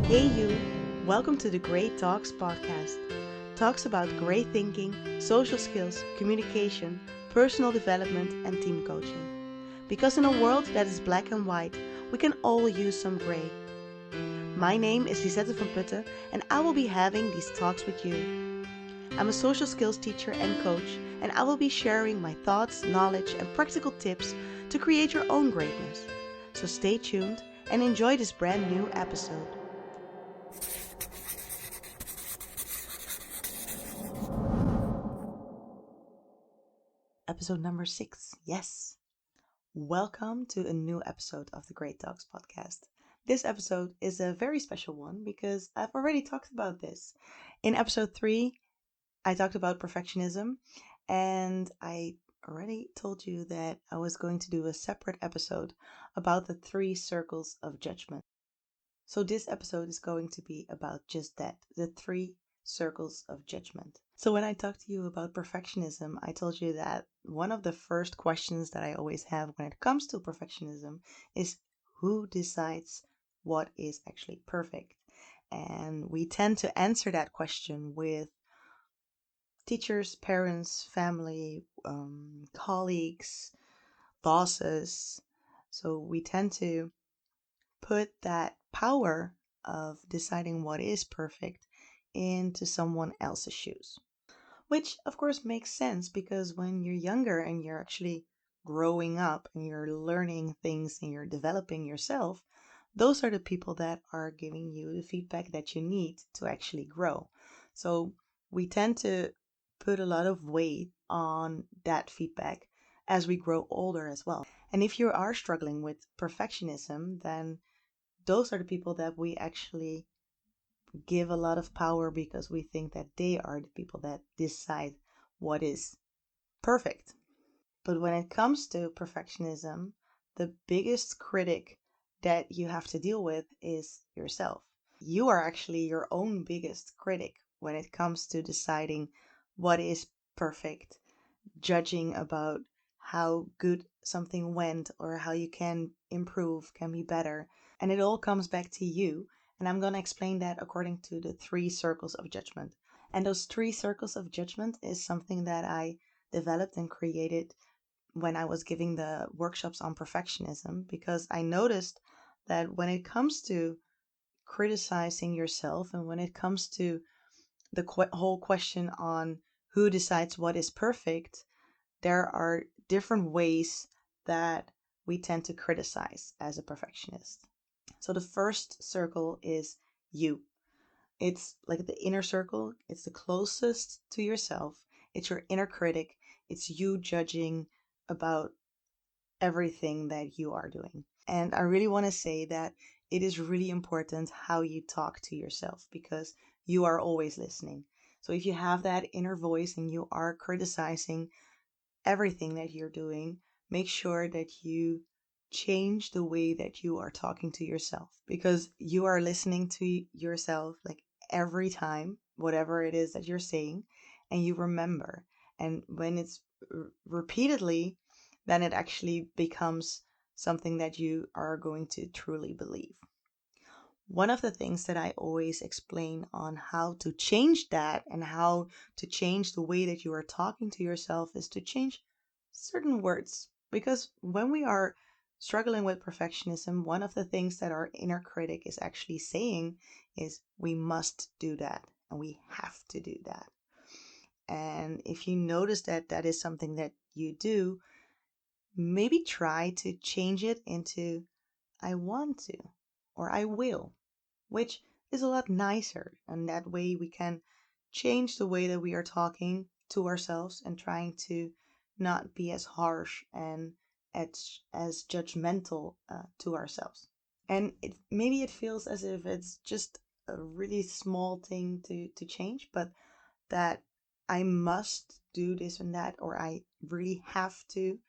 Hey you, welcome to the GreyT Talks podcast. Talks about great thinking, social skills, communication, personal development and team coaching. Because in a world that is black and white, we can all use some grey. My name is Lisette van Putten and I will be having these talks with you. I'm a social skills teacher and coach and I will be sharing my thoughts, knowledge and practical tips to create your own greatness. So stay tuned and enjoy this brand new episode. Episode number 6. Yes. Welcome to a new episode of the GreyT Talks podcast. This episode is a very special one because I've already talked about this. In episode 3, I talked about perfectionism and I already told you that I was going to do a separate episode about the 3 circles of judgment. So this episode is going to be about just that, the 3 circles of judgment. So when I talked to you about perfectionism, I told you that one of the first questions that I always have when it comes to perfectionism is who decides what is actually perfect? And we tend to answer that question with teachers, parents, family, colleagues, bosses. So we tend to put that power of deciding what is perfect into someone else's shoes. Which, of course, makes sense because when you're younger and you're actually growing up and you're learning things and you're developing yourself, those are the people that are giving you the feedback that you need to actually grow. So we tend to put a lot of weight on that feedback as we grow older as well. And if you are struggling with perfectionism, then those are the people that we actually give a lot of power because we think that they are the people that decide what is perfect. But when it comes to perfectionism, the biggest critic that you have to deal with is yourself. You are actually your own biggest critic when it comes to deciding what is perfect, judging about how good something went or how you can improve, can be better. And it all comes back to you. And I'm going to explain that according to the 3 circles of judgment. And those 3 circles of judgment is something that I developed and created when I was giving the workshops on perfectionism because I noticed that when it comes to criticizing yourself and when it comes to the whole question on who decides what is perfect, there are different ways that we tend to criticize as a perfectionist. So the first circle is you. It's like the inner circle, it's the closest to yourself, it's your inner critic, it's you judging about everything that you are doing. And I really want to say that it is really important how you talk to yourself because you are always listening. So if you have that inner voice and you are criticizing everything that you're doing, make sure that you change the way that you are talking to yourself because you are listening to yourself like every time, whatever it is that you're saying, and you remember. And when it's repeatedly, then it actually becomes something that you are going to truly believe. One of the things that I always explain on how to change that and how to change the way that you are talking to yourself is to change certain words. Because when we are struggling with perfectionism, one of the things that our inner critic is actually saying is we must do that and we have to do that. And if you notice that that is something that you do, maybe try to change it into I want to or I will, which is a lot nicer. And that way we can change the way that we are talking to ourselves and trying to not be as harsh and as judgmental to ourselves. And maybe it feels as if it's just a really small thing to change, but that I must do this and that, or I really have to.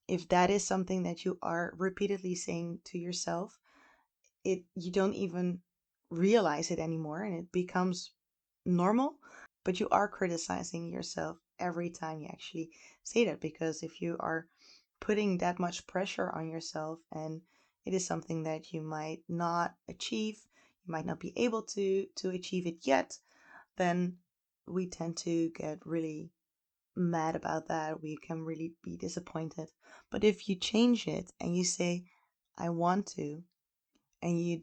If that is something that you are repeatedly saying to yourself, you don't even realize it anymore and it becomes normal, but you are criticizing yourself every time you actually say that because if you are putting that much pressure on yourself and it is something that you might not achieve, you might not be able to achieve it yet, then we tend to get really mad about that. We can really be disappointed. But if you change it and you say, I want to, and you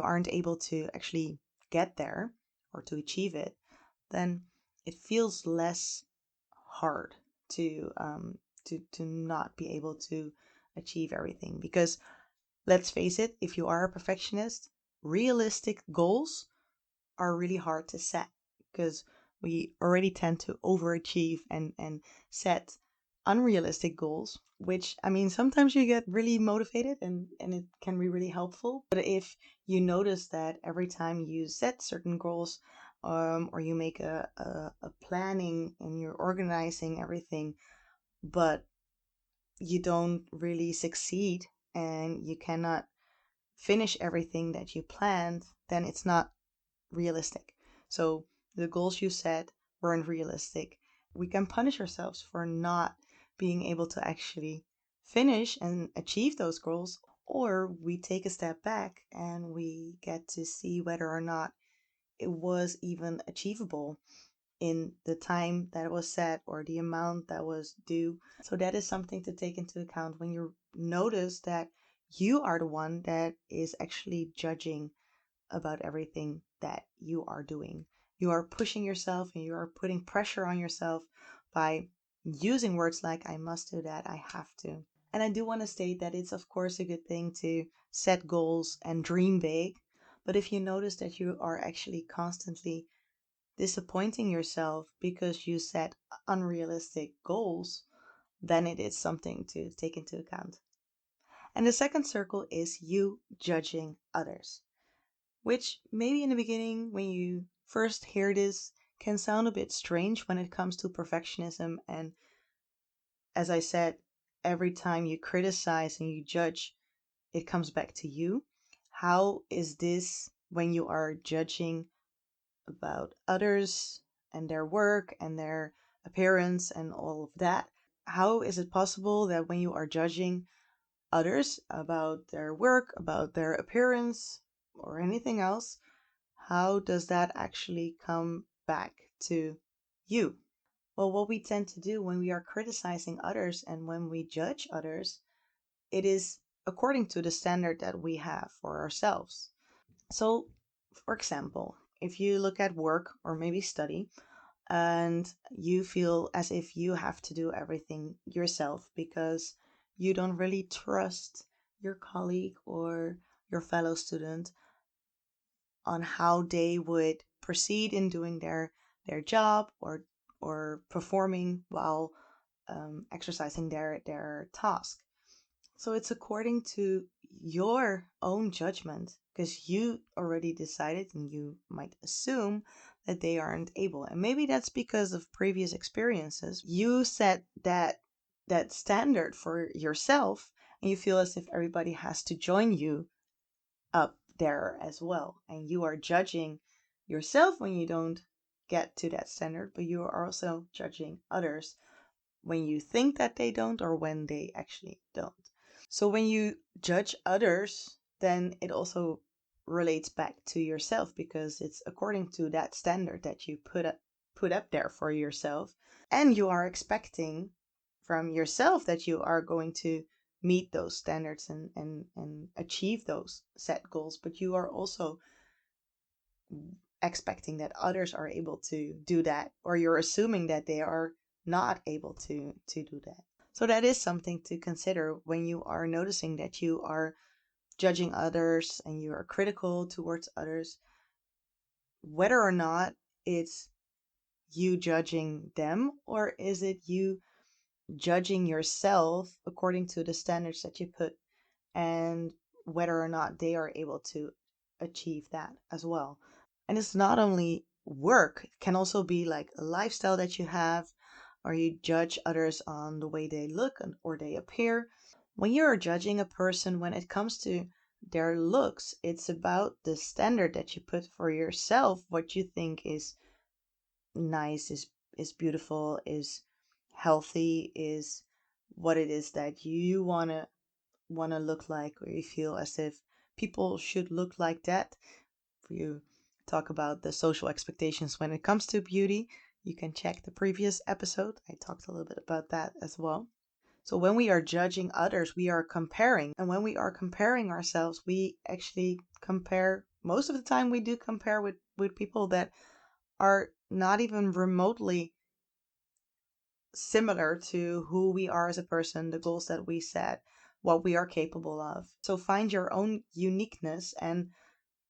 aren't able to actually get there or to achieve it, then it feels less hard to not be able to achieve everything. Because let's face it, if you are a perfectionist, realistic goals are really hard to set because we already tend to overachieve and set unrealistic goals, which, I mean, sometimes you get really motivated and it can be really helpful. But if you notice that every time you set certain goals, or you make a planning and you're organizing everything, but you don't really succeed and you cannot finish everything that you planned, then it's not realistic. So the goals you set weren't realistic. We can punish ourselves for not being able to actually finish and achieve those goals, or we take a step back and we get to see whether or not it was even achievable in the time that was set or the amount that was due. So that is something to take into account when you notice that you are the one that is actually judging about everything that you are doing. You are pushing yourself and you are putting pressure on yourself by using words like, I must do that, I have to. And I do want to state that it's, of course, a good thing to set goals and dream big. But if you notice that you are actually constantly disappointing yourself because you set unrealistic goals, then it is something to take into account. And the second circle is you judging others, which maybe in the beginning, when you first hear this, can sound a bit strange when it comes to perfectionism. And as I said, every time you criticize and you judge, it comes back to you. How is this when you are judging about others and their work and their appearance and all of that? How is it possible that when you are judging others about their work, about their appearance, or anything else, how does that actually come back to you? Well, what we tend to do when we are criticizing others and when we judge others, it is according to the standard that we have for ourselves. So, for example, if you look at work or maybe study and you feel as if you have to do everything yourself because you don't really trust your colleague or your fellow student on how they would proceed in doing their job or performing while exercising their task. So it's according to your own judgment because you already decided and you might assume that they aren't able. And maybe that's because of previous experiences. You set that standard for yourself and you feel as if everybody has to join you up there as well. And you are judging yourself when you don't get to that standard, but you are also judging others when you think that they don't or when they actually don't. So when you judge others, then it also relates back to yourself because it's according to that standard that you put up there for yourself. And you are expecting from yourself that you are going to meet those standards and achieve those set goals, but you are also expecting that others are able to do that, or you're assuming that they are not able to do that. So that is something to consider when you are noticing that you are judging others and you are critical towards others, whether or not it's you judging them or is it you judging yourself according to the standards that you put and whether or not they are able to achieve that as well. And it's not only work, it can also be like a lifestyle that you have, or you judge others on the way they look or they appear. When you're judging a person when it comes to their looks, it's about the standard that you put for yourself, what you think is nice, is beautiful, is healthy, is what it is that you wanna look like, or you feel as if people should look like that. If you talk about the social expectations when it comes to beauty, you can check the previous episode. I talked a little bit about that as well. So when we are judging others, we are comparing. And when we are comparing ourselves, we actually compare, most of the time we do compare with people that are not even remotely similar to who we are as a person, the goals that we set, what we are capable of. So find your own uniqueness and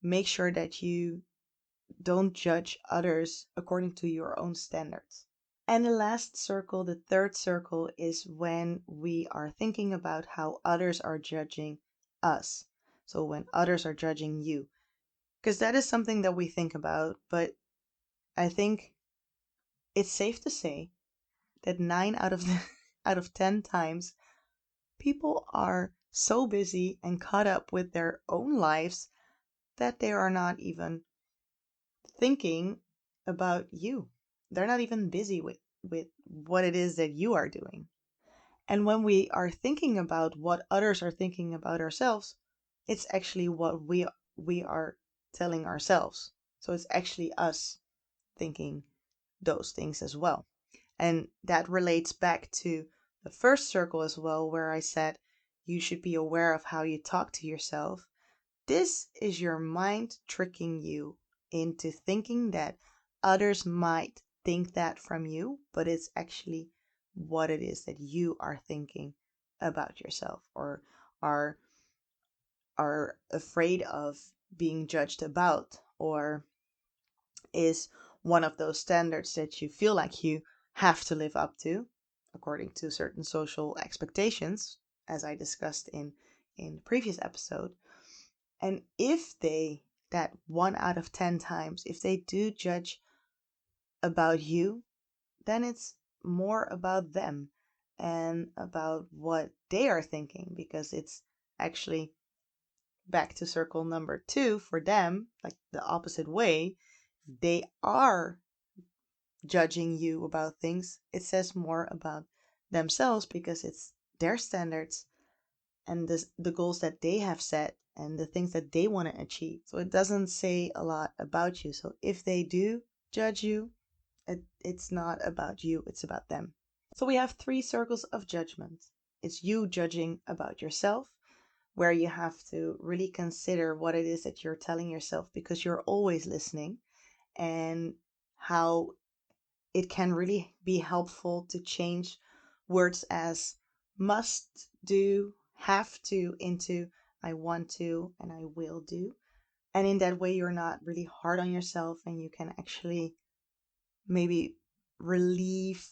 make sure that you don't judge others according to your own standards. And the last circle, the third circle, is when we are thinking about how others are judging us. So when others are judging you. Because that is something that we think about, but I think it's safe to say that 9 out of out of 10 times people are so busy and caught up with their own lives that they are not even thinking about you. They're not even busy with what it is that you are doing. And when we are thinking about what others are thinking about ourselves, it's actually what we are telling ourselves. So it's actually us thinking those things as well. And that relates back to the first circle as well, where I said you should be aware of how you talk to yourself. This is your mind tricking you into thinking that others might think that from you, but it's actually what it is that you are thinking about yourself, or are afraid of being judged about, or is one of those standards that you feel like you have to live up to according to certain social expectations, as I discussed in the previous episode. And if they, that 1 out of 10 times, if they do judge about you, then it's more about them and about what they are thinking, because it's actually back to circle number 2 for them, like the opposite way. They are judging you about things. It says more about themselves because it's their standards and the goals that they have set and the things that they want to achieve. So it doesn't say a lot about you. So if they do judge you, it's not about you, it's about them. So we have 3 circles of judgment. It's you judging about yourself, where you have to really consider what it is that you're telling yourself, because you're always listening, and how it can really be helpful to change words as must do, have to, into I want to and I will do. And in that way, you're not really hard on yourself, and you can actually maybe relieve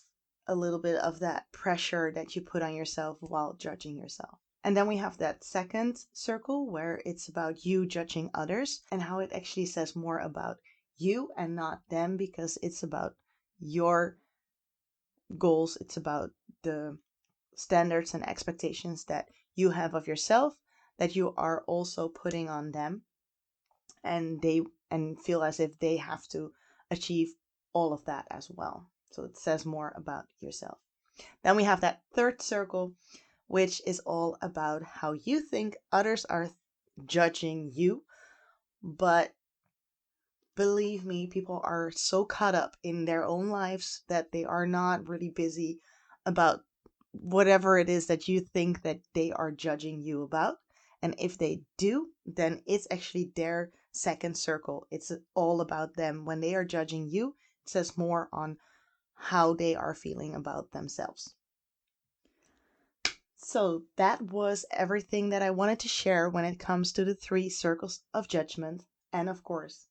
a little bit of that pressure that you put on yourself while judging yourself. And then we have that second circle where it's about you judging others, and how it actually says more about you and not them, because it's about your goals. It's about the standards and expectations that you have of yourself that you are also putting on them, and they and feel as if they have to achieve all of that as well. So it says more about yourself. Then we have that third circle, which is all about how you think others are judging you. But believe me, people are so caught up in their own lives that they are not really busy about whatever it is that you think that they are judging you about. And if they do, then it's actually their second circle. It's all about them. When they are judging you, it says more on how they are feeling about themselves. So that was everything that I wanted to share when it comes to the 3 circles of judgment. And of course,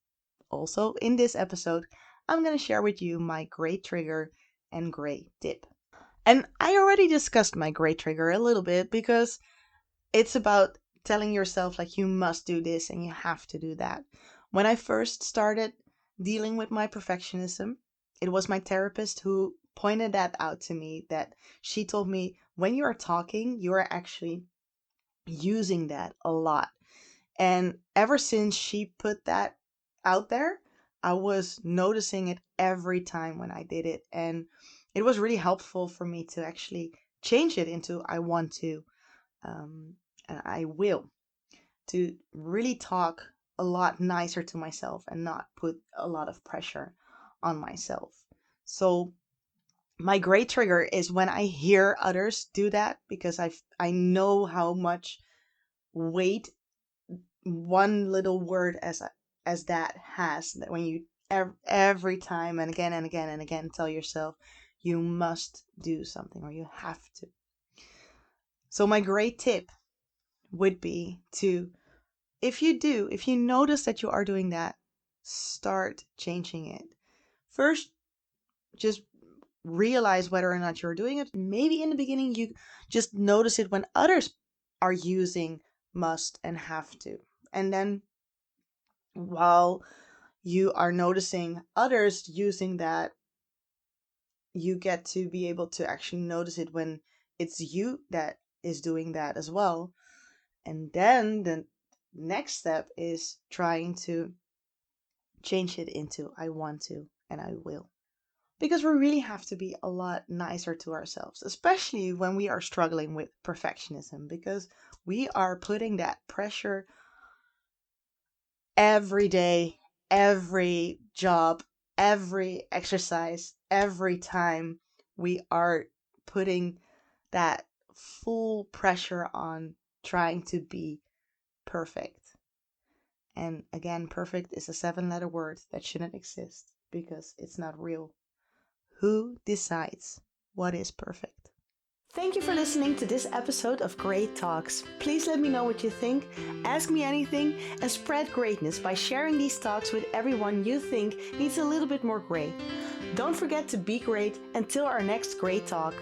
also in this episode, I'm going to share with you my GreyTrigger and GreyTip. And I already discussed my GreyTrigger a little bit, because it's about telling yourself like you must do this and you have to do that. When I first started dealing with my perfectionism, it was my therapist who pointed that out to me, that she told me, when you are talking, you are actually using that a lot. And ever since she put that out there, I was noticing it every time when I did it. And it was really helpful for me to actually change it into I want to, and I will, to really talk a lot nicer to myself and not put a lot of pressure on myself. So my great trigger is when I hear others do that, because I know how much weight one little word as that has, that when you every time and again and again and again tell yourself you must do something or you have to. So my great tip would be to, if you notice that you are doing that, start changing it. First, just realize whether or not you're doing it. Maybe in the beginning you just notice it when others are using must and have to. And then while you are noticing others using that, you get to be able to actually notice it when it's you that is doing that as well. And then the next step is trying to change it into I want to and I will. Because we really have to be a lot nicer to ourselves, especially when we are struggling with perfectionism, because we are putting that pressure every day, every job, every exercise, every time. We are putting that full pressure on trying to be perfect. And again, perfect is a 7-letter word that shouldn't exist because it's not real. Who decides what is perfect? Thank you for listening to this episode of GreyT Talks. Please let me know what you think, ask me anything, and spread greatness by sharing these talks with everyone you think needs a little bit more grey. Don't forget to be great until our next GreyT Talk.